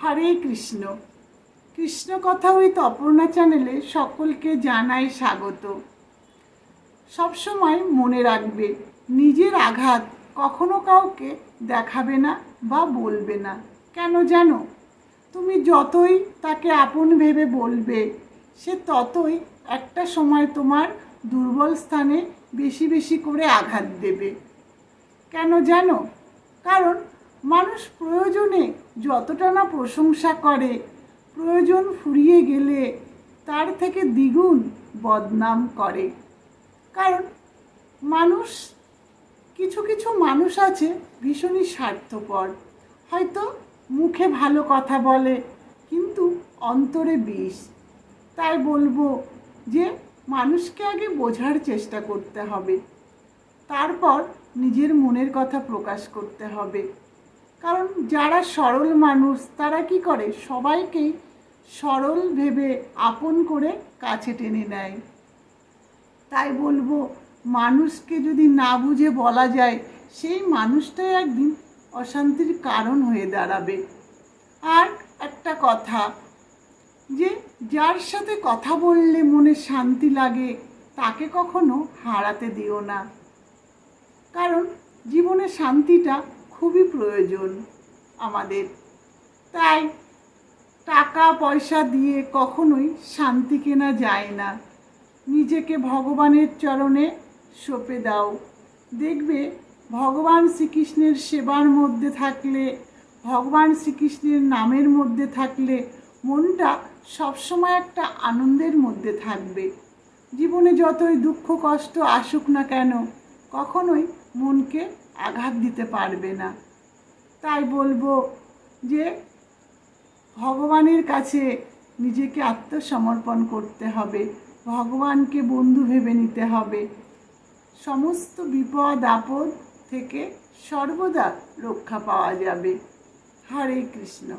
হরে কৃষ্ণ। কৃষ্ণ কথা উইথ অপর্ণা চ্যানেলে সকলকে জানাই স্বাগত। সবসময় মনে রাখবে, নিজের আঘাত কখনো কাউকে দেখাবে না বা বলবে না। কেন জানো? তুমি যতই তাকে আপন ভেবে বলবে, সে ততই একটা সময় তোমার দুর্বল স্থানে বেশি বেশি করে আঘাত দেবে। কেন জানো? কারণ মানুষ প্রয়োজনে যতটা না প্রশংসা করে, প্রয়োজন ফুরিয়ে গেলে তার থেকে দ্বিগুণ বদনাম করে। কারণ কিছু কিছু মানুষ আছে ভীষণই স্বার্থপর। হয়তো মুখে ভালো কথা বলে কিন্তু অন্তরে বিষ। তাই বলবো যে মানুষকে আগে বোঝার চেষ্টা করতে হবে, তারপর নিজের মনের কথা প্রকাশ করতে হবে। কারণ যারা সরল মানুষ তারা কি করে, সবাইকেই সরল ভেবে আপন করে কাছে টেনে নেয়। তাই বলবো, মানুষকে যদি না বুঝে বলা যায়, সেই মানুষটাই একদিন অশান্তির কারণ হয়ে দাঁড়াবে। আর একটা কথা, যে যার সাথে কথা বললে মনে শান্তি লাগে তাকে কখনো হারাতে দিও না। কারণ জীবনে শান্তিটা খুবই প্রয়োজন আমাদের। তাই টাকা পয়সা দিয়ে কখনোই শান্তি কেনা যায় না। নিজেকে ভগবানের চরণে সঁপে দাও। দেখবে ভগবান শ্রীকৃষ্ণের সেবার মধ্যে থাকলে, ভগবান শ্রীকৃষ্ণের নামের মধ্যে থাকলে মনটা সবসময় একটা আনন্দের মধ্যে থাকবে। জীবনে যতই দুঃখ কষ্ট আসুক না কেন, কখনোই মনকে আঘাত দিতে পারবে না। তাই বলবো যে ভগবানের কাছে নিজেকে আত্মসমর্পণ করতে হবে, ভগবানকে বন্ধু ভেবে নিতে হবে। সমস্ত বিপদ আপদ থেকে সর্বদা রক্ষা পাওয়া যাবে। হরে কৃষ্ণ।